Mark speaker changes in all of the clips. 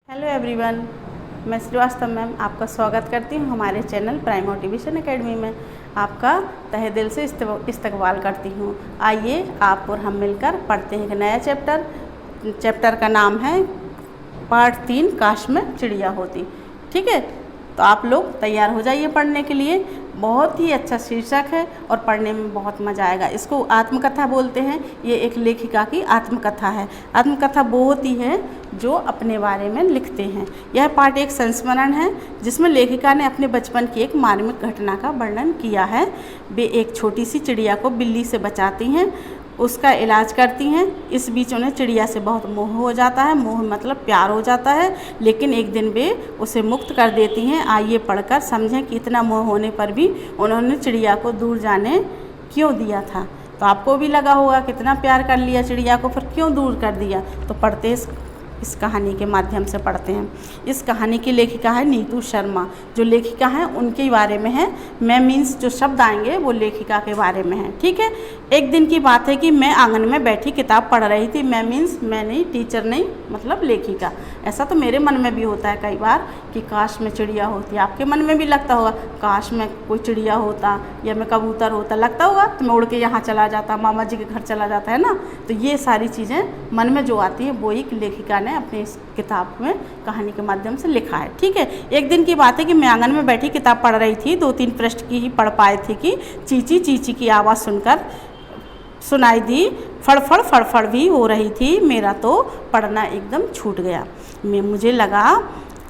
Speaker 1: Hello everyone, मैं Srivastava ma'am आपका स्वागत करती हूँ हमारे चैनल प्राइम मोटिवेशन एकेडमी में। आपका तहे दिल से इस्तकबाल करती हूँ। आइए आप और हम मिलकर पढ़ते हैं एक नया चैप्टर का नाम है पार्ट 3, काश में चिड़िया होती। ठीक है, तो आप लोग तैयार हो जाइए पढ़ने के लिए। बहुत ही अच्छा शीर्षक है और पढ़ने में बहुत मज़ा आएगा। इसको आत्मकथा बोलते हैं। ये एक लेखिका की आत्मकथा है। आत्मकथा वो होती है जो अपने बारे में लिखते हैं। यह पार्ट एक संस्मरण है जिसमें लेखिका ने अपने बचपन की एक मार्मिक घटना का वर्णन किया है। वे एक छोटी सी चिड़िया को बिल्ली से बचाती हैं, उसका इलाज करती हैं। इस बीच उन्हें चिड़िया से बहुत मोह हो जाता है। मोह मतलब प्यार हो जाता है, लेकिन एक दिन वे उसे मुक्त कर देती हैं। आइए पढ़कर समझें कि इतना मोह होने पर भी उन्होंने चिड़िया को दूर जाने क्यों दिया था। तो आपको भी लगा होगा कितना प्यार कर लिया चिड़िया को, फिर क्यों दूर कर दिया। तो पढ़ते इस कहानी के माध्यम से पढ़ते हैं। इस कहानी की लेखिका है नीतू शर्मा। जो लेखिका हैं उनके बारे में है। मैं मीन्स जो शब्द आएंगे वो लेखिका के बारे में है। ठीक है, एक दिन की बात है कि मैं आंगन में बैठी किताब पढ़ रही थी। मैं मीन्स मैं नहीं, टीचर नहीं, मतलब लेखिका। ऐसा तो मेरे मन में भी होता है कई बार कि काश में चिड़िया होती। आपके मन में भी लगता होगा काश में कोई चिड़िया होता या मैं कबूतर होता, लगता होगा तो मैं उड़ के यहाँ चला जाता, मामा जी के घर चला जाता, है ना। तो ये सारी चीज़ें मन में जो आती है वो एक लेखिका ने अपनी इस किताब में कहानी के माध्यम से लिखा है। ठीक है, एक दिन की बात है कि मैं आंगन में बैठी किताब पढ़ रही थी। 2-3 पृष्ठ की ही पढ़ पाए थे कि चींची चींची की आवाज़ सुनकर सुनाई दी। फड़फड़ फड़फड़ भी हो रही थी। मेरा तो पढ़ना एकदम छूट गया। मुझे लगा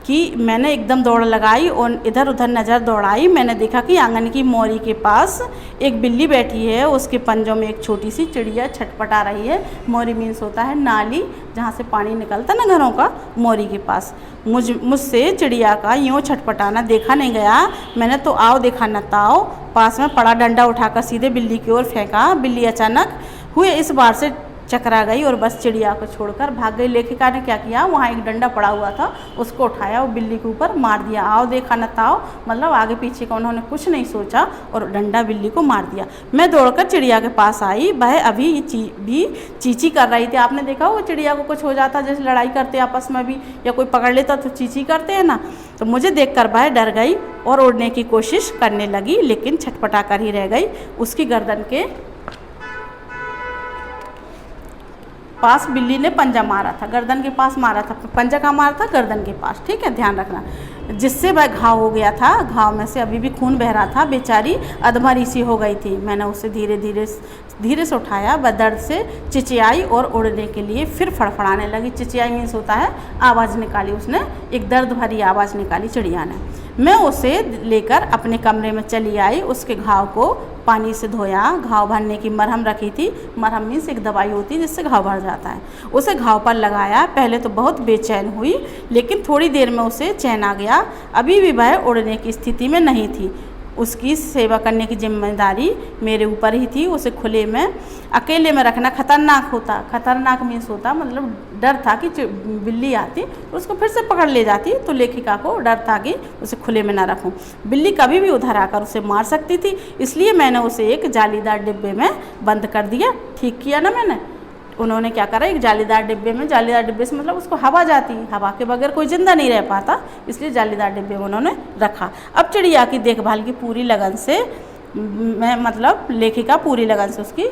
Speaker 1: कि मैंने एकदम दौड़ लगाई और इधर उधर नज़र दौड़ाई। मैंने देखा कि आंगन की मोरी के पास एक बिल्ली बैठी है। उसके पंजों में एक छोटी सी चिड़िया छटपटा रही है। मोरी मीन्स होता है नाली, जहाँ से पानी निकलता ना घरों का, मोरी के पास। मुझसे चिड़िया का यूँ छटपटाना देखा नहीं गया। मैंने तो आओ देखा न ताओ, पास में पड़ा डंडा उठाकर सीधे बिल्ली की ओर फेंका। बिल्ली अचानक हुए इस बार से चकरा गई और बस चिड़िया को छोड़कर भाग गई। लेखिका ने क्या किया, वहाँ एक डंडा पड़ा हुआ था, उसको उठाया और बिल्ली के ऊपर मार दिया। आओ देखा न ताओ, मतलब आगे पीछे का उन्होंने कुछ नहीं सोचा और डंडा बिल्ली को मार दिया। मैं दौड़कर चिड़िया के पास आई। वह अभी भी चींची कर रही थी। आपने देखा वो चिड़िया को कुछ हो जाता, जैसे लड़ाई करते आपस में भी या कोई पकड़ लेता तो चींची करते हैं ना। तो मुझे देखकर वह डर गई और उड़ने की कोशिश करने लगी, लेकिन छटपटा कर ही रह गई। उसकी गर्दन के पास बिल्ली ने पंजा मारा था। गर्दन के पास मारा था। पंजा कहाँ मारा था? गर्दन के पास। ठीक है, ध्यान रखना। जिससे वह घाव हो गया था। घाव में से अभी भी खून बह रहा था। बेचारी अधमरी सी हो गई थी। मैंने उसे धीरे से उठाया। वह दर्द से चिचियाई और उड़ने के लिए फिर फड़फड़ाने लगी। चिचियाई मीन्स होता है आवाज़ निकाली। उसने एक दर्द भरी आवाज़ निकाली चिड़िया ने। मैं उसे लेकर अपने कमरे में चली आई। उसके घाव को पानी से धोया। घाव भरने की मरहम रखी थी। मरहम मीन्स एक दवाई होती है जिससे घाव भर जाता है। उसे घाव पर लगाया। पहले तो बहुत बेचैन हुई, लेकिन थोड़ी देर में उसे चैन आ गया। अभी भी वह उड़ने की स्थिति में नहीं थी। उसकी सेवा करने की जिम्मेदारी मेरे ऊपर ही थी। उसे खुले में अकेले में रखना खतरनाक होता। खतरनाक मीन्स होता मतलब डर था कि बिल्ली आती तो उसको फिर से पकड़ ले जाती। तो लेखिका को डर था कि उसे खुले में ना रखूं। बिल्ली कभी भी उधर आकर उसे मार सकती थी, इसलिए मैंने उसे एक जालीदार डिब्बे में बंद कर दिया। ठीक किया ना मैंने। उन्होंने क्या करा, एक जालीदार डिब्बे में, जालीदार डिब्बे से मतलब उसको हवा जाती, हवा के बगैर कोई जिंदा नहीं रह पाता, इसलिए जालीदार डिब्बे में उन्होंने रखा। अब चिड़िया की देखभाल की पूरी लगन से मैं मतलब लेखिका पूरी लगन से उसकी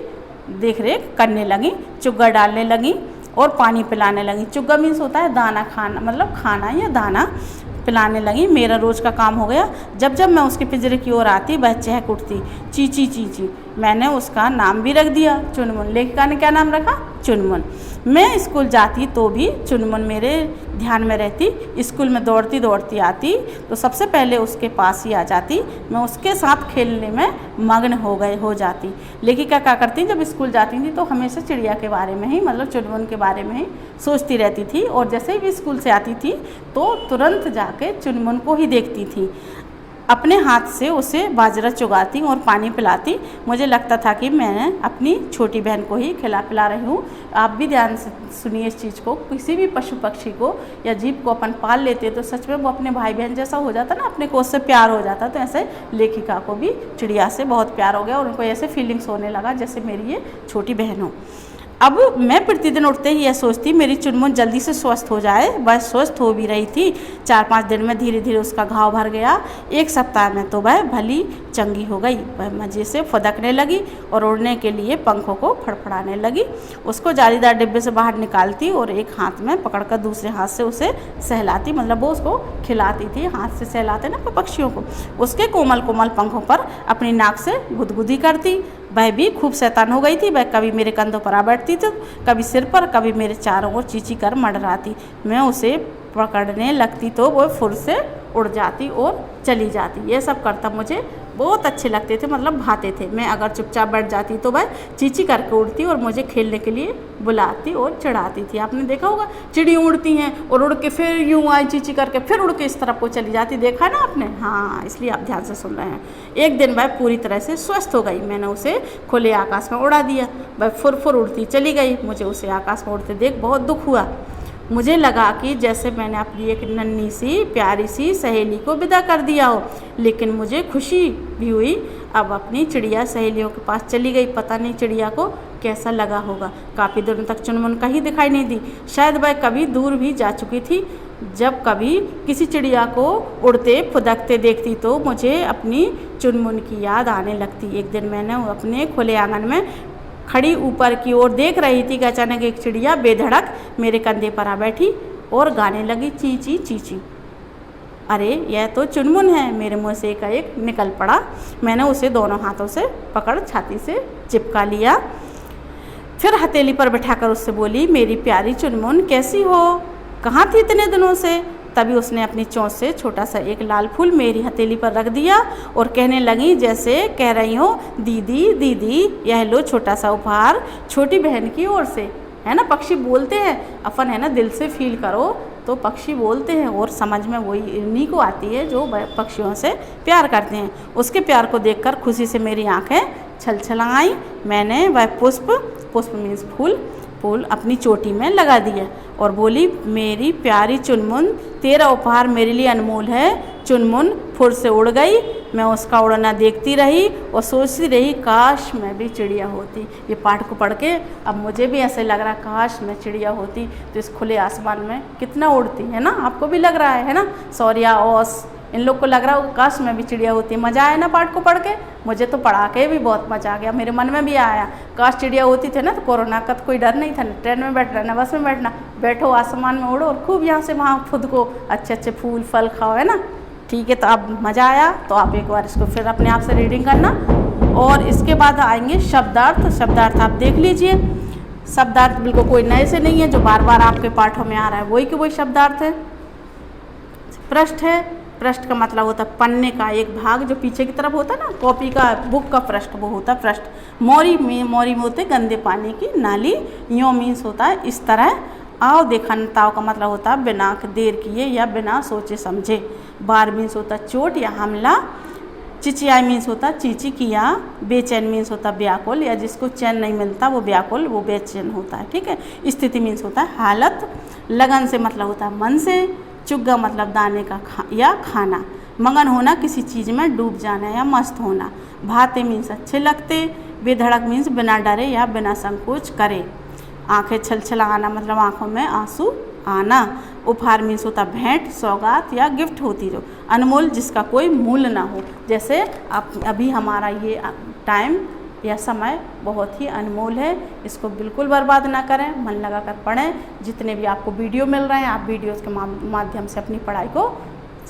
Speaker 1: देख रेख करने लगी। चुग्गा डालने लगी और पानी पिलाने लगी। चुग्गा मीन्स होता है दाना, खाना मतलब खाना या दाना पिलाने लगी। मेरा रोज़ का काम हो गया। जब जब मैं उसके पिंजरे की ओर आती वह चहक उठती, चींची चींची। मैंने उसका नाम भी रख दिया, चुनमुन। लेखिका ने क्या नाम रखा? चुनमुन। मैं स्कूल जाती तो भी चुनमुन मेरे ध्यान में रहती। स्कूल में दौड़ती दौड़ती आती तो सबसे पहले उसके पास ही आ जाती। मैं उसके साथ खेलने में मग्न हो जाती। लेखिका क्या करती, जब स्कूल जाती थी तो हमेशा चिड़िया के बारे में ही, मतलब चुनमुन के बारे में ही सोचती रहती थी। और जैसे ही भी स्कूल से आती थी तो तुरंत जाके चुनमुन को ही देखती थी। अपने हाथ से उसे बाजरा चुगाती और पानी पिलाती। मुझे लगता था कि मैं अपनी छोटी बहन को ही खिला पिला रही हूँ। आप भी ध्यान से सुनिए इस चीज़ को। किसी भी पशु पक्षी को या जीव को अपन पाल लेते तो सच में वो अपने भाई बहन जैसा हो जाता ना, अपने को उससे प्यार हो जाता। तो ऐसे लेखिका को भी चिड़िया से बहुत प्यार हो गया और उनको ऐसे फीलिंग्स होने लगा जैसे मेरी ये छोटी बहन हो। अब मैं प्रतिदिन उठते ही यह सोचती मेरी चुनमुन जल्दी से स्वस्थ हो जाए। वह स्वस्थ हो भी रही थी। 4-5 दिन में धीरे धीरे उसका घाव भर गया। 1 सप्ताह में तो वह भली चंगी हो गई। वह मज़े से फुदकने लगी और उड़ने के लिए पंखों को फड़फड़ाने लगी। उसको जालीदार डिब्बे से बाहर निकालती और एक हाथ में पकड़कर दूसरे हाथ से उसे सहलाती, मतलब वो उसको खिलाती थी, हाथ से सहलाते ना पक्षियों को। उसके कोमल कोमल पंखों पर अपनी नाक से गुदगुदी करती। वह भी खूब शैतान हो गई थी। वह कभी मेरे कंधों पर आ बैठती थी, कभी सिर पर, कभी मेरे चारों ओर चींची कर मंडराती। मैं उसे पकड़ने लगती तो वो फुर से उड़ जाती और चली जाती। ये सब करतब मुझे बहुत अच्छे लगते थे, मतलब भाते थे। मैं अगर चुपचाप बैठ जाती तो वह चींची करके उड़ती और मुझे खेलने के लिए बुलाती और चिढ़ाती थी। आपने देखा होगा चिड़ियाँ उड़ती हैं और उड़ के फिर यूँ आई चींची करके फिर उड़ के इस तरफ को चली जाती, देखा ना आपने? हाँ, इसलिए आप ध्यान से सुन रहे हैं। एक दिन वह पूरी तरह से स्वस्थ हो गई। मैंने उसे खुले आकाश में उड़ा दिया। वह फुर उड़ती चली गई। मुझे उसे आकाश में उड़ते देख बहुत दुख हुआ। मुझे लगा कि जैसे मैंने अपनी एक नन्ही सी प्यारी सी सहेली को विदा कर दिया हो, लेकिन मुझे खुशी भी हुई। अब अपनी चिड़िया सहेलियों के पास चली गई। पता नहीं चिड़िया को कैसा लगा होगा। काफ़ी दिनों तक चुनमुन कहीं दिखाई नहीं दी। शायद वह कभी दूर भी जा चुकी थी। जब कभी किसी चिड़िया को उड़ते फुदकते देखती तो मुझे अपनी चुनमुन की याद आने लगती। एक दिन मैंने अपने खुले आंगन में खड़ी ऊपर की ओर देख रही थी कि अचानक एक चिड़िया बेधड़क मेरे कंधे पर आ बैठी और गाने लगी ची ची ची ची। अरे यह तो चुनमुन है। मेरे मुंह से एक निकल पड़ा। मैंने उसे दोनों हाथों से पकड़ छाती से चिपका लिया। फिर हथेली पर बैठाकर उससे बोली, मेरी प्यारी चुनमुन कैसी हो? कहाँ थी इतने दिनों से? तभी उसने अपनी चोंच से छोटा सा एक लाल फूल मेरी हथेली पर रख दिया और कहने लगी जैसे कह रही हो, दीदी दीदी यह लो छोटा सा उपहार छोटी बहन की ओर से। है ना, पक्षी बोलते हैं। अपन है ना दिल से फील करो तो पक्षी बोलते हैं और समझ में वही इन्हीं को आती है जो पक्षियों से प्यार करते हैं। उसके प्यार को देखकर खुशी से मेरी आंखें छलछलाई। मैंने वह पुष्प मीन्स फूल अपनी चोटी में लगा दिया और बोली, मेरी प्यारी चुनमुन तेरा उपहार मेरे लिए अनमोल है। चुनमुन फुर से उड़ गई। मैं उसका उड़ना देखती रही और सोचती रही काश मैं भी चिड़िया होती। ये पाठ को पढ़ के अब मुझे भी ऐसे लग रहा काश मैं चिड़िया होती तो इस खुले आसमान में कितना उड़ती, है ना? आपको भी लग रहा है ना? सौर्या ओस इन लोग को लग रहा हो काश मैं भी चिड़िया होती। मज़ा आया ना पाठ को पढ़ के? मुझे तो पढ़ा के भी बहुत मज़ा आ गया। मेरे मन में भी आया काश चिड़िया होती थे ना तो कोरोना का तो कोई डर नहीं था। ना ट्रेन में बैठना ना बस में बैठना, बैठो आसमान में उड़ो और खूब यहाँ से वहाँ खुद को अच्छे अच्छे फूल फल खाओ, है ना? ठीक है, तो अब मज़ा आया तो आप एक बार इसको फिर अपने आप से रीडिंग करना। और इसके बाद आएंगे शब्दार्थ। शब्दार्थ आप देख लीजिए। शब्दार्थ बिल्कुल कोई नए से नहीं है, जो बार बार आपके पाठों में आ रहा है वही के वही शब्दार्थ है। पृष्ठ है। पृष्ठ का मतलब होता है पन्ने का एक भाग जो पीछे की तरफ होता है ना, कॉपी का बुक का पृष्ठ, वो होता है पृष्ठ। मोरी में होते गंदे पानी की नाली। यो मीन्स होता है इस तरह। आओ देखन ताव का मतलब होता है बिना देर किए या बिना सोचे समझे। बार मीन्स होता है चोट या हमला। चिचियाई मीन्स होता है चीची किया। बेचैन मीन्स होता है व्याकुल, या जिसको चैन नहीं मिलता वो व्याकुल, वो बेचैन होता है। ठीक है। स्थिति मीन्स होता है हालत। लगन से मतलब होता है मन से। चुग्गा मतलब दाने का या खाना। मगन होना किसी चीज़ में डूब जाना या मस्त होना। भाते मीन्स अच्छे लगते। बेधड़क मीन्स बिना डरे या बिना संकोच करे। आंखें छलछलाना मतलब आंखों में आंसू आना। उपहार मीन्स होता भेंट, सौगात या गिफ्ट होती जो अनमोल, जिसका कोई मूल्य ना हो। जैसे आप अभी हमारा ये टाइम या समय बहुत ही अनमोल है, इसको बिल्कुल बर्बाद ना करें, मन लगा कर पढ़ें। जितने भी आपको वीडियो मिल रहे हैं आप वीडियोज़ के माध्यम से अपनी पढ़ाई को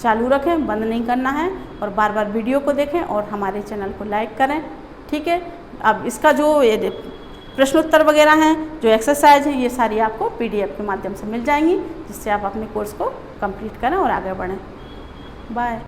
Speaker 1: चालू रखें, बंद नहीं करना है, और बार बार वीडियो को देखें और हमारे चैनल को लाइक करें। ठीक है। अब इसका जो ये प्रश्नोत्तर वगैरह हैं, जो एक्सरसाइज है, ये सारी आपको PDF के माध्यम से मिल जाएंगी, जिससे आप अपने कोर्स को कंप्लीट करें और आगे बढ़ें। बाय।